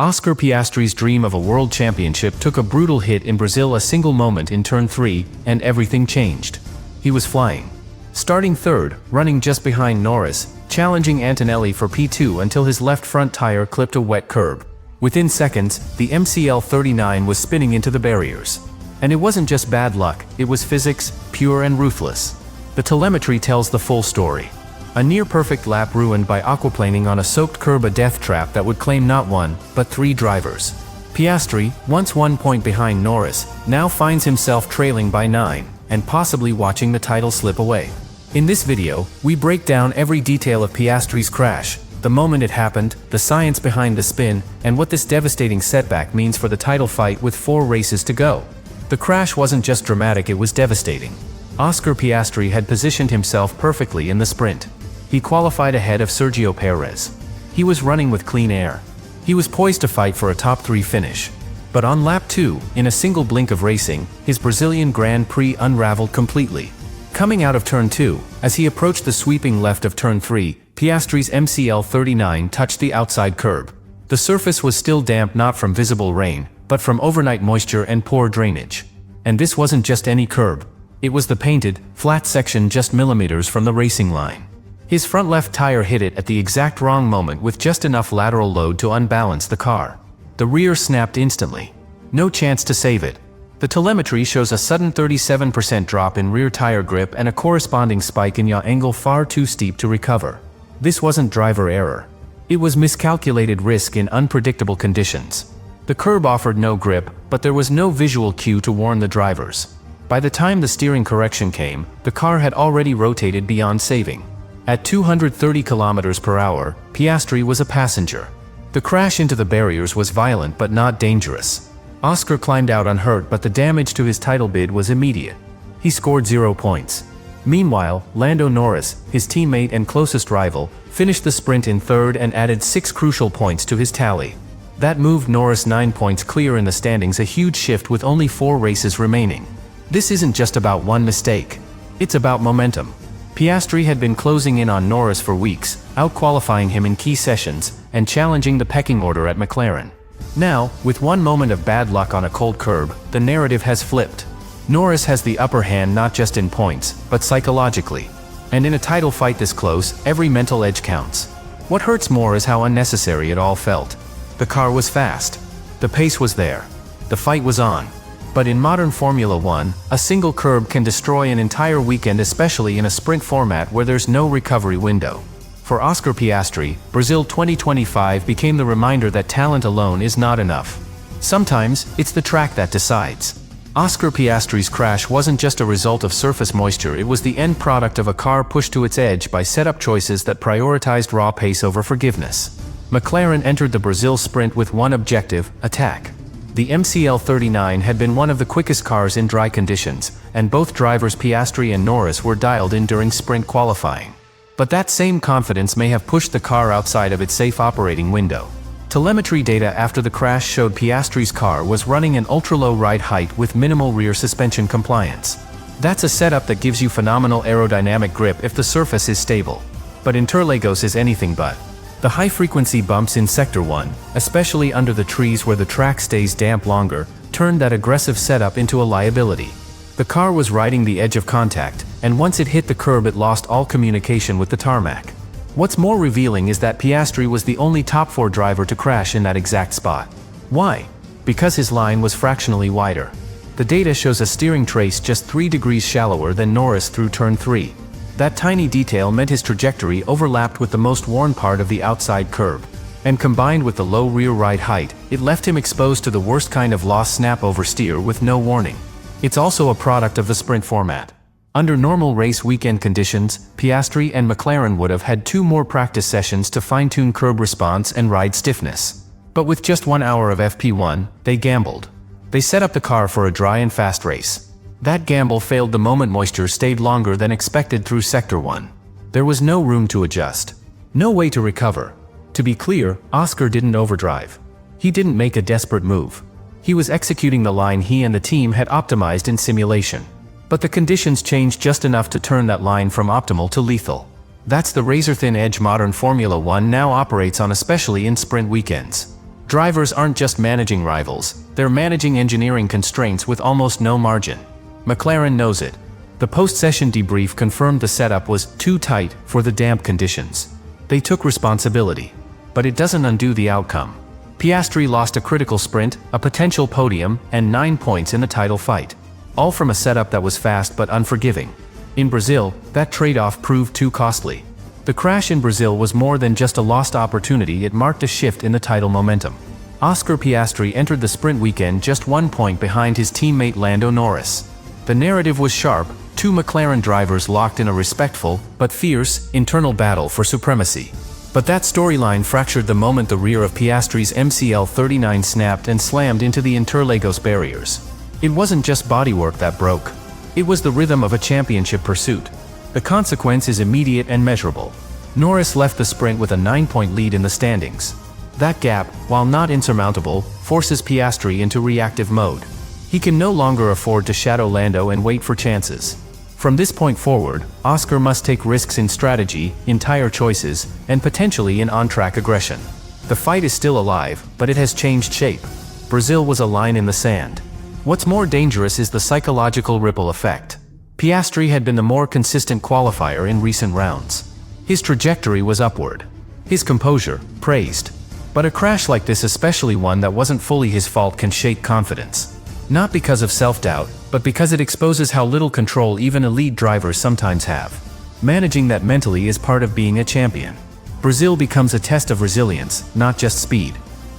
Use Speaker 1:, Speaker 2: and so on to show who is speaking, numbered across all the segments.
Speaker 1: Oscar Piastri's dream of a world championship took a brutal hit in Brazil. A single moment in turn 3, and everything changed. He was flying. Starting third, running just behind Norris, challenging Antonelli for P2 until his left front tire clipped a wet curb. Within seconds, the MCL39 was spinning into the barriers. And it wasn't just bad luck, it was physics, pure and ruthless. The telemetry tells the full story. A near-perfect lap ruined by aquaplaning on a soaked curb, a death trap that would claim not one, but 3 drivers. Piastri, once 1 point behind Norris, now finds himself trailing by 9, and possibly watching the title slip away. In this video, we break down every detail of Piastri's crash, the moment it happened, the science behind the spin, and what this devastating setback means for the title fight with 4 races to go. The crash wasn't just dramatic, it was devastating. Oscar Piastri had positioned himself perfectly in the sprint. He qualified ahead of Sergio Perez. He was running with clean air. He was poised to fight for a top 3 finish. But on lap 2, in a single blink of racing, his Brazilian Grand Prix unraveled completely. Coming out of turn 2, as he approached the sweeping left of turn 3, Piastri's MCL39 touched the outside curb. The surface was still damp, not from visible rain, but from overnight moisture and poor drainage. And this wasn't just any curb. It was the painted, flat section just millimeters from the racing line. His front left tire hit it at the exact wrong moment with just enough lateral load to unbalance the car. The rear snapped instantly. No chance to save it. The telemetry shows a sudden 37% drop in rear tire grip and a corresponding spike in yaw angle far too steep to recover. This wasn't driver error. It was miscalculated risk in unpredictable conditions. The curb offered no grip, but there was no visual cue to warn the drivers. By the time the steering correction came, the car had already rotated beyond saving. At 230 km per hour, Piastri was a passenger. The crash into the barriers was violent but not dangerous. Oscar climbed out unhurt, but the damage to his title bid was immediate. He scored 0 points. Meanwhile, Lando Norris, his teammate and closest rival, finished the sprint in third and added 6 crucial points to his tally. That moved Norris 9 points clear in the standings, a huge shift with only 4 races remaining. This isn't just about one mistake. It's about momentum. Piastri had been closing in on Norris for weeks, out-qualifying him in key sessions, and challenging the pecking order at McLaren. Now, with one moment of bad luck on a cold curb, the narrative has flipped. Norris has the upper hand not just in points, but psychologically. And in a title fight this close, every mental edge counts. What hurts more is how unnecessary it all felt. The car was fast. The pace was there. The fight was on. But in modern Formula 1, a single curb can destroy an entire weekend, especially in a sprint format where there's no recovery window. For Oscar Piastri, Brazil 2025 became the reminder that talent alone is not enough. Sometimes, it's the track that decides. Oscar Piastri's crash wasn't just a result of surface moisture, it was the end product of a car pushed to its edge by setup choices that prioritized raw pace over forgiveness. McLaren entered the Brazil sprint with one objective: attack. The MCL39 had been one of the quickest cars in dry conditions, and both drivers Piastri and Norris were dialed in during sprint qualifying. But that same confidence may have pushed the car outside of its safe operating window. Telemetry data after the crash showed Piastri's car was running an ultra-low ride height with minimal rear suspension compliance. That's a setup that gives you phenomenal aerodynamic grip if the surface is stable. But Interlagos is anything but. The high-frequency bumps in Sector 1, especially under the trees where the track stays damp longer, turned that aggressive setup into a liability. The car was riding the edge of contact, and once it hit the curb it lost all communication with the tarmac. What's more revealing is that Piastri was the only top 4 driver to crash in that exact spot. Why? Because his line was fractionally wider. The data shows a steering trace just 3 degrees shallower than Norris through turn 3. That tiny detail meant his trajectory overlapped with the most worn part of the outside curb. And combined with the low rear ride height, it left him exposed to the worst kind of lost snap oversteer with no warning. It's also a product of the sprint format. Under normal race weekend conditions, Piastri and McLaren would have had 2 more practice sessions to fine-tune curb response and ride stiffness. But with just 1 hour of FP1, they gambled. They set up the car for a dry and fast race. That gamble failed the moment moisture stayed longer than expected through Sector 1. There was no room to adjust. No way to recover. To be clear, Oscar didn't overdrive. He didn't make a desperate move. He was executing the line he and the team had optimized in simulation. But the conditions changed just enough to turn that line from optimal to lethal. That's the razor-thin edge modern Formula 1 now operates on, especially in sprint weekends. Drivers aren't just managing rivals, they're managing engineering constraints with almost no margin. McLaren knows it. The post-session debrief confirmed the setup was too tight for the damp conditions. They took responsibility. But it doesn't undo the outcome. Piastri lost a critical sprint, a potential podium, and 9 points in the title fight. All from a setup that was fast but unforgiving. In Brazil, that trade-off proved too costly. The crash in Brazil was more than just a lost opportunity, it marked a shift in the title momentum. Oscar Piastri entered the sprint weekend just 1 point behind his teammate Lando Norris. The narrative was sharp, two McLaren drivers locked in a respectful, but fierce, internal battle for supremacy. But that storyline fractured the moment the rear of Piastri's MCL 39 snapped and slammed into the Interlagos barriers. It wasn't just bodywork that broke. It was the rhythm of a championship pursuit. The consequence is immediate and measurable. Norris left the sprint with a 9-point lead in the standings. That gap, while not insurmountable, forces Piastri into reactive mode. He can no longer afford to shadow Lando and wait for chances. From this point forward, Oscar must take risks in strategy, in tire choices, and potentially in on-track aggression. The fight is still alive, but it has changed shape. Brazil was a line in the sand. What's more dangerous is the psychological ripple effect. Piastri had been the more consistent qualifier in recent rounds. His trajectory was upward. His composure, praised. But a crash like this, especially one that wasn't fully his fault, can shake confidence. Not because of self-doubt, but because it exposes how little control even elite drivers sometimes have. Managing that mentally is part of being a champion. Brazil becomes a test of resilience, not just speed.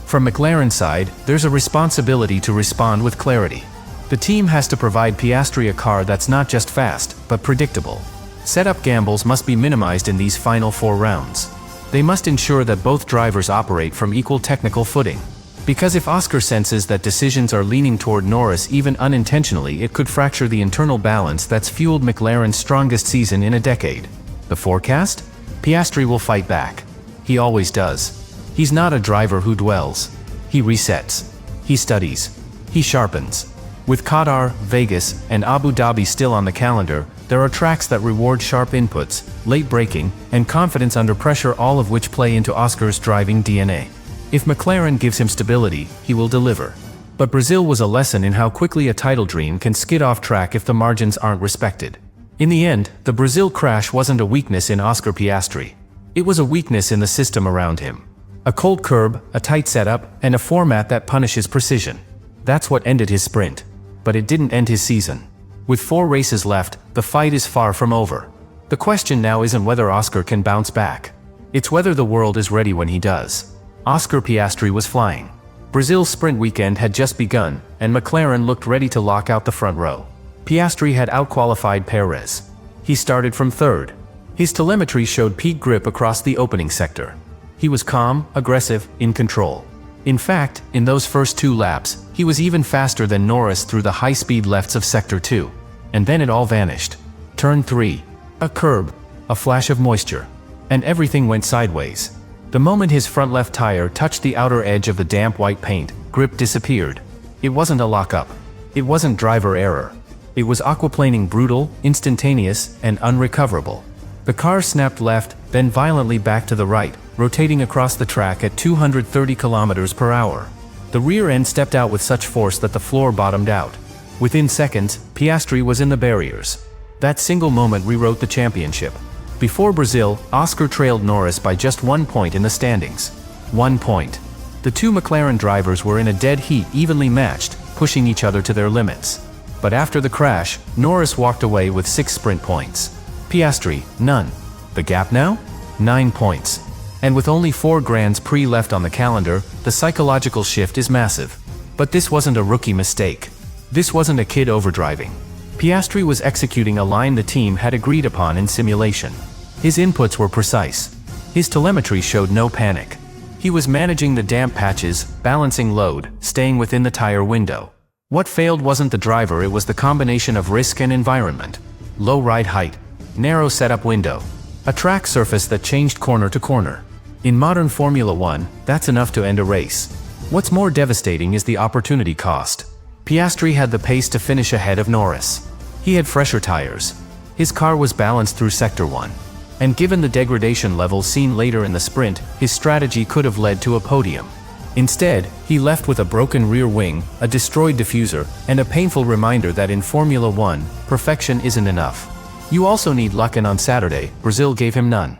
Speaker 1: From McLaren's side, there's a responsibility to respond with clarity. The team has to provide Piastri a car that's not just fast, but predictable. Setup gambles must be minimized in these final 4 rounds. They must ensure that both drivers operate from equal technical footing. Because if Oscar senses that decisions are leaning toward Norris even unintentionally, it could fracture the internal balance that's fueled McLaren's strongest season in a decade. The forecast? Piastri will fight back. He always does. He's not a driver who dwells. He resets. He studies. He sharpens. With Qatar, Vegas, and Abu Dhabi still on the calendar, there are tracks that reward sharp inputs, late braking, and confidence under pressure, all of which play into Oscar's driving DNA. If McLaren gives him stability, he will deliver. But Brazil was a lesson in how quickly a title dream can skid off track if the margins aren't respected. In the end, the Brazil crash wasn't a weakness in Oscar Piastri. It was a weakness in the system around him. A cold curb, a tight setup, and a format that punishes precision. That's what ended his sprint. But it didn't end his season. With 4 races left, the fight is far from over. The question now isn't whether Oscar can bounce back. It's whether the world is ready when he does. Oscar Piastri was flying. Brazil's sprint weekend had just begun, and McLaren looked ready to lock out the front row. Piastri had outqualified Perez. He started from 3rd. His telemetry showed peak grip across the opening sector. He was calm, aggressive, in control. In fact, in those first 2 laps, he was even faster than Norris through the high-speed lefts of Sector 2. And then it all vanished. Turn 3. A curb. A flash of moisture. And everything went sideways. The moment his front left tire touched the outer edge of the damp white paint, grip disappeared. It wasn't a lockup. It wasn't driver error. It was aquaplaning, brutal, instantaneous, and unrecoverable. The car snapped left, then violently back to the right, rotating across the track at 230 km/h. The rear end stepped out with such force that the floor bottomed out. Within seconds, Piastri was in the barriers. That single moment rewrote the championship. Before Brazil, Oscar trailed Norris by just 1 point in the standings. 1 point. The two McLaren drivers were in a dead heat, evenly matched, pushing each other to their limits. But after the crash, Norris walked away with 6 sprint points. Piastri, none. The gap now? 9 points. And with only 4 Grands Prix left on the calendar, the psychological shift is massive. But this wasn't a rookie mistake. This wasn't a kid overdriving. Piastri was executing a line the team had agreed upon in simulation. His inputs were precise. His telemetry showed no panic. He was managing the damp patches, balancing load, staying within the tire window. What failed wasn't the driver, it was the combination of risk and environment. Low ride height, narrow setup window, a track surface that changed corner to corner. In modern Formula One, that's enough to end a race. What's more devastating is the opportunity cost. Piastri had the pace to finish ahead of Norris. He had fresher tires. His car was balanced through Sector 1. And given the degradation levels seen later in the sprint, his strategy could have led to a podium. Instead, he left with a broken rear wing, a destroyed diffuser, and a painful reminder that in Formula One, perfection isn't enough. You also need luck, and on Saturday, Brazil gave him none.